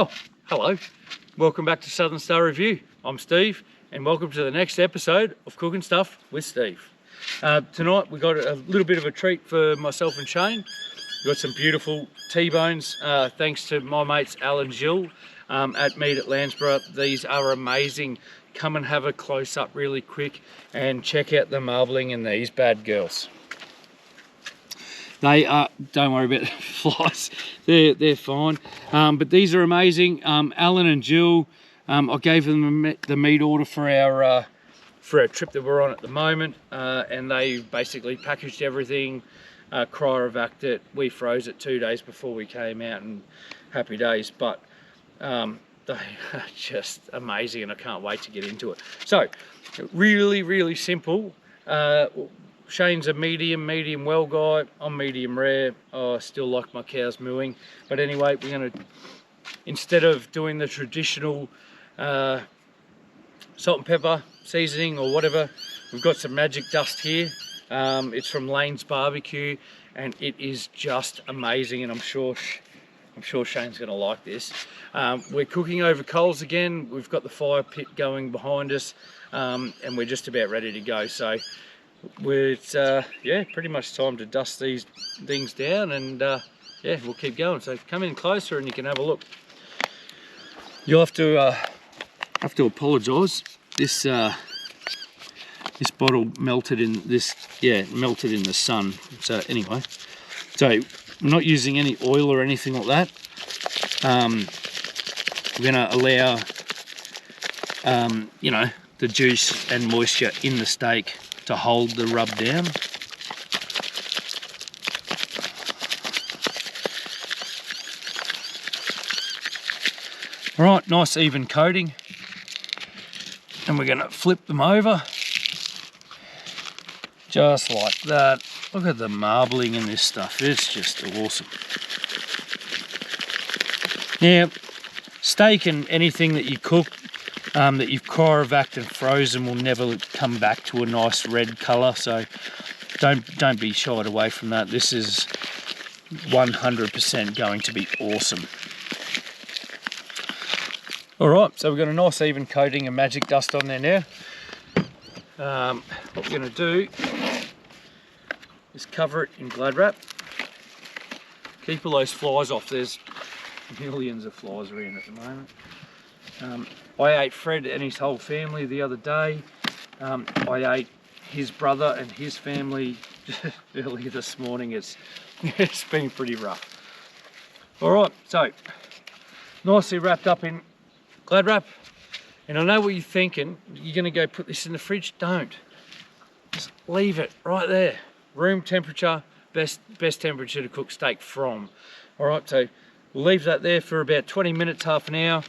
Oh, hello. Welcome back to Southern Star Review. I'm Steve, and welcome to the next episode of Cooking Stuff with Steve. Tonight we got a little bit of a treat for myself and Shane. We've got some beautiful T-bones, thanks to my mates Al and Jill at Meat at Landsborough. These are amazing. Come and have a close-up really quick and check out the marbling in these bad girls. They are, don't worry about the flies, they're fine. But these are amazing. Alan and Jill, I gave them the meat order for our trip that we're on at the moment, and they basically packaged everything, cryovac it. We froze it 2 days before we came out, and happy days. But they are just amazing, and I can't wait to get into it. So, really simple. Shane's a medium well guy. I'm medium rare. I still like my cows mooing. But anyway, we're gonna, instead of doing the traditional salt and pepper seasoning or whatever, we've got some magic dust here. It's from Lane's Barbecue, and it is just amazing, and I'm sure Shane's gonna like this. We're cooking over coals again. We've got the fire pit going behind us, and we're just about ready to go. So it's yeah, pretty much time to dust these things down, and yeah, we'll keep going. So come in closer and you can have a look. You'll have to apologise. This bottle melted in this, melted in the sun. So anyway, so I'm not using any oil or anything like that. We're going to allow you know, the juice and moisture in the steak to hold the rub down. All right, nice even coating, and we're going to flip them over just like that. Look at the marbling in this stuff, it's just awesome. Now, steak and anything that you cook that you've cryovac and frozen will never come back to a nice red colour, so don't be shied away from that. This is 100% going to be awesome. Alright, so we've got a nice even coating of magic dust on there now. What we're going to do is cover it in Glad wrap. Keep all those flies off. There's millions of flies around at the moment. I ate Fred and his whole family the other day. I ate his brother and his family early this morning. It's been pretty rough. Alright, so nicely wrapped up in Glad wrap. And I know what you're thinking, you're going to go put this in the fridge. Don't. Just leave it right there. Room temperature, best temperature to cook steak from. Alright, so we'll leave that there for about 20 minutes, half an hour.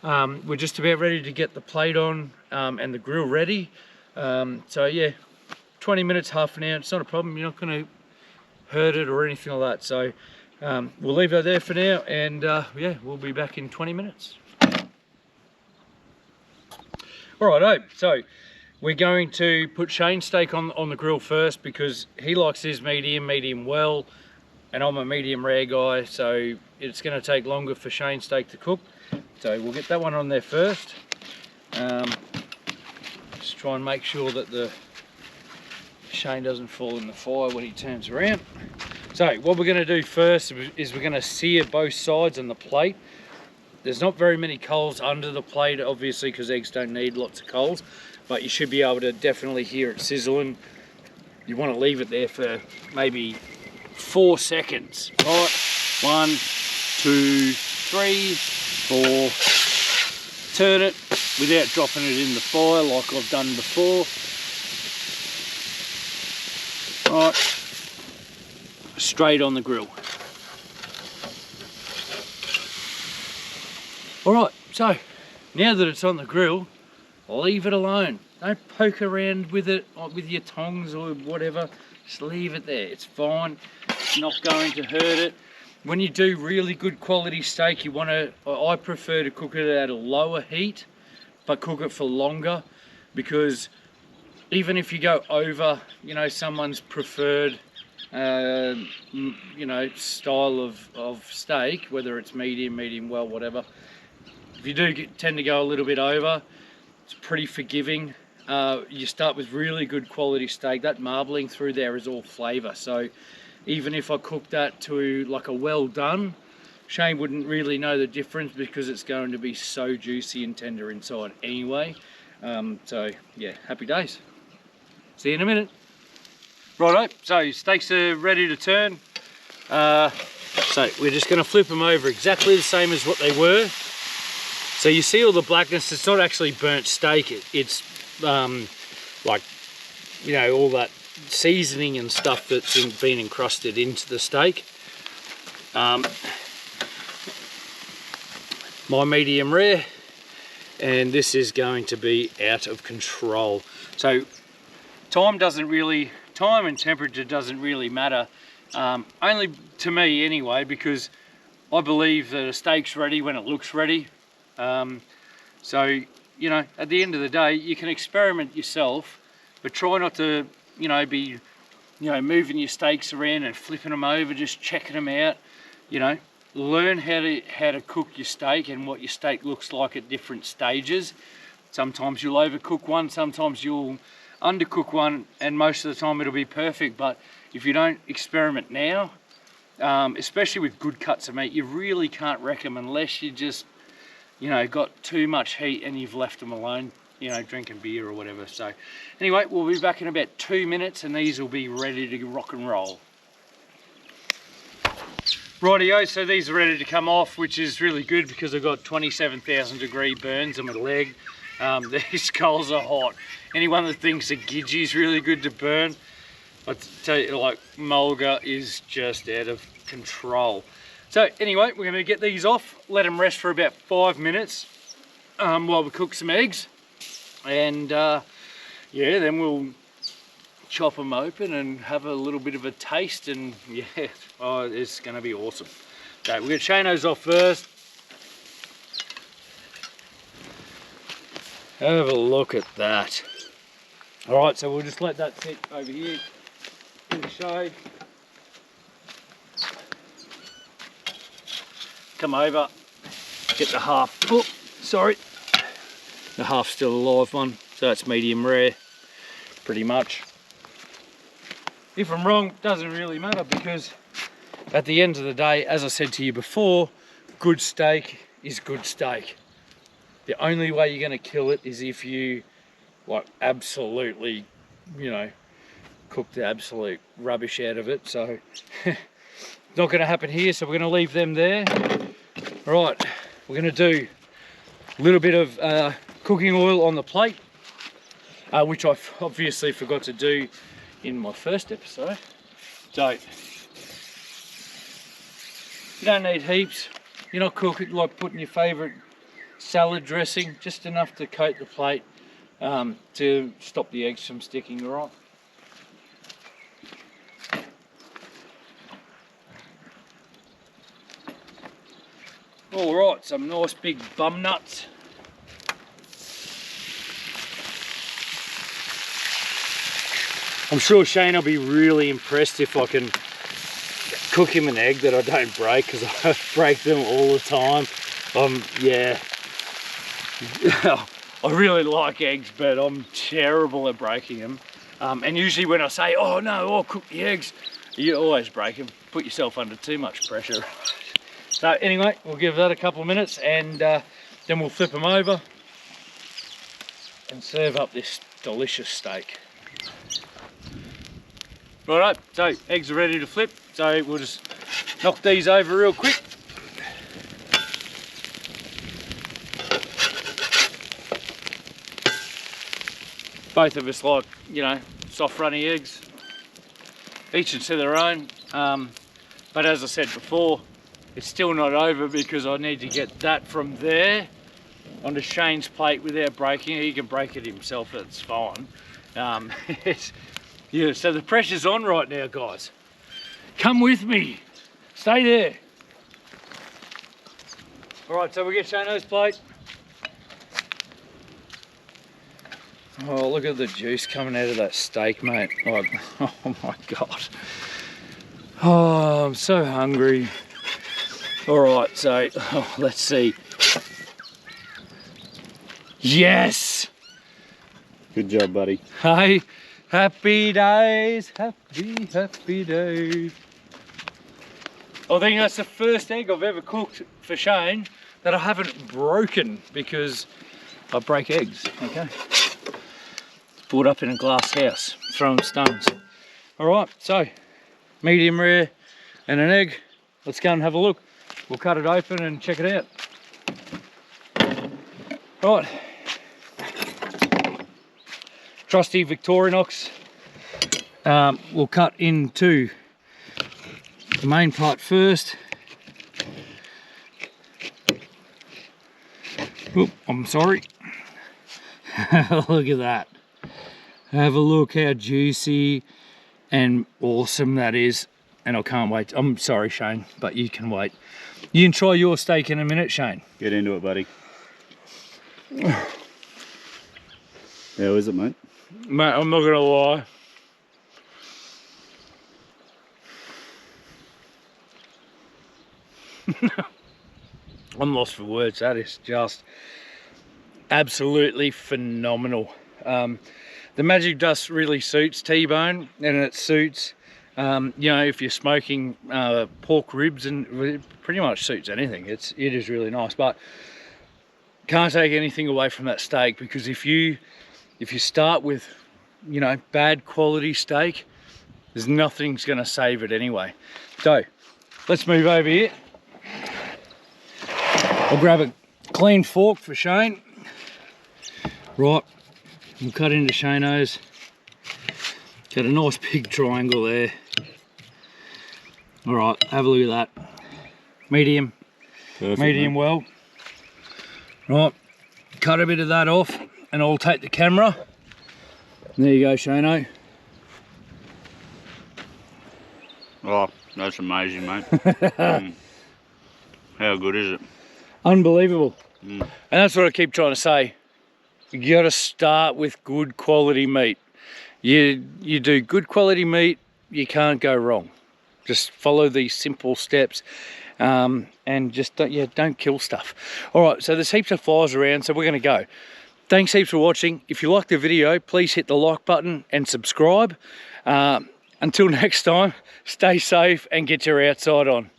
We're just about ready to get the plate on and the grill ready. So yeah, 20 minutes, half an hour, it's not a problem. You're not going to hurt it or anything like that. So we'll leave that there for now, and yeah, we'll be back in 20 minutes. Alright, so we're going to put Shane's steak on the grill first, because he likes his medium well, and I'm a medium rare guy, so it's going to take longer for Shane's steak to cook. So we'll get that one on there first. Just try and make sure that the Shane doesn't fall in the fire when he turns around. So what we're going to do first is we're going to sear both sides on the plate. There's not very many coals under the plate, obviously, because eggs don't need lots of coals, but you should be able to definitely hear it sizzling. You want to leave it there for maybe 4 seconds. Right, 1, 2, 3, 4. Turn it without dropping it in the fire like I've done before. Right, straight on the grill. Alright, so now that it's on the grill, leave it alone. Don't poke around with it with your tongs or whatever. Just leave it there. It's fine. It's not going to hurt it. When you do really good quality steak, you want to, I prefer to cook it at a lower heat, but cook it for longer, because even if you go over, you know, someone's preferred you know, style of steak, whether it's medium well, whatever, If you do tend to go a little bit over, it's pretty forgiving. You start with really good quality steak. That marbling through there is all flavour. So even if I cook that to like a well done, Shane wouldn't really know the difference because it's going to be so juicy and tender inside anyway. So yeah, happy days. See you in a minute. Righto, so steaks are ready to turn. So we're just going to flip them over exactly the same as what they were. So you see all the blackness, it's not actually burnt steak, it's like, you know, all that seasoning and stuff that's been encrusted into the steak. My medium rare, and this is going to be out of control. So time and temperature doesn't really matter, only to me anyway, because I believe that a steak's ready when it looks ready. So, you know, at the end of the day, you can experiment yourself, but try not to, you know, be, you know, moving your steaks around and flipping them over, just checking them out. You know, learn how to cook your steak and what your steak looks like at different stages. Sometimes you'll overcook one, sometimes you'll undercook one, and most of the time it'll be perfect. But if you don't experiment now, especially with good cuts of meat, you really can't wreck them unless you just, you know, got too much heat and you've left them alone, you know, drinking beer or whatever. So anyway, we'll be back in about 2 minutes and these will be ready to rock and roll. Rightio, so these are ready to come off, which is really good because I've got 27,000 degree burns on my leg. These coals are hot. Anyone that thinks a Gidgee is really good to burn, I tell you, like, mulga is just out of control. So anyway, we're going to get these off, let them rest for about 5 minutes while we cook some eggs, and yeah, then we'll chop them open and have a little bit of a taste, and yeah, oh, it's going to be awesome. So we're going to chain those off first. Have a look at that. All right, so we'll just let that sit over here in the shade. Come over, get the half, oh, sorry, the half still alive one, so it's medium rare, pretty much. If I'm wrong, doesn't really matter, because at the end of the day, as I said to you before, good steak is good steak. The only way you're going to kill it is if you, like, absolutely, you know, cook the absolute rubbish out of it. So not going to happen here, so we're going to leave them there. Right, we're going to do a little bit of cooking oil on the plate, which I obviously forgot to do in my first episode. So you don't need heaps. You're not cooking like putting your favourite salad dressing, just enough to coat the plate to stop the eggs from sticking. All right. All right, some nice big bum nuts. I'm sure Shane will be really impressed if I can cook him an egg that I don't break, because I break them all the time. Yeah, I really like eggs, but I'm terrible at breaking them. And usually when I say, oh no, I'll cook the eggs, you always break them. Put yourself under too much pressure. So anyway, we'll give that a couple of minutes, and then we'll flip them over and serve up this delicious steak. Righto, so eggs are ready to flip, so we'll just knock these over real quick. Both of us like, you know, soft runny eggs, each to their own. But as I said before, it's still not over because I need to get that from there onto Shane's plate without breaking it. He can break it himself, that's fine. Yeah, so the pressure's on right now, guys. Come with me, stay there. All right, so we get Shano's plate. Oh, look at the juice coming out of that steak, mate. Oh, oh my God. Oh, I'm so hungry. All right, so let's see. Yes! Good job, buddy. Hey, happy days, happy days. I think that's the first egg I've ever cooked for Shane that I haven't broken, because I break eggs, okay? It's brought up in a glass house, throwing stones. All right, so medium rare and an egg. Let's go and have a look. We'll cut it open and check it out. Right. Trusty Victorinox. We'll cut into the main part first. Oop, I'm sorry. Look at that. Have a look how juicy and awesome that is. And I can't wait. I'm sorry, Shane, but you can wait. You can try your steak in a minute, Shane. Get into it, buddy. How is it, mate? Mate, I'm not gonna lie. I'm lost for words. That is just absolutely phenomenal. The magic dust really suits T-bone, and it suits, you know, if you're smoking pork ribs, and it pretty much suits anything. It is really nice, but can't take anything away from that steak, because if you start with, you know, bad quality steak, there's nothing's gonna save it anyway. So let's move over here. I'll grab a clean fork for Shane. Right, we'll cut into Shane's. Got a nice big triangle there. All right, have a look at that. Medium. Perfect, medium mate. Well. Right, cut a bit of that off, and I'll take the camera. There you go, Shano. Oh, that's amazing, mate. How good is it? Unbelievable. And that's what I keep trying to say. You got to start with good quality meat. You do good quality meat, you can't go wrong. Just follow these simple steps, and just don't kill stuff. All right, so there's heaps of flies around, so we're going to go. Thanks heaps for watching. If you liked the video, please hit the like button and subscribe. Until next time, stay safe and get your outside on.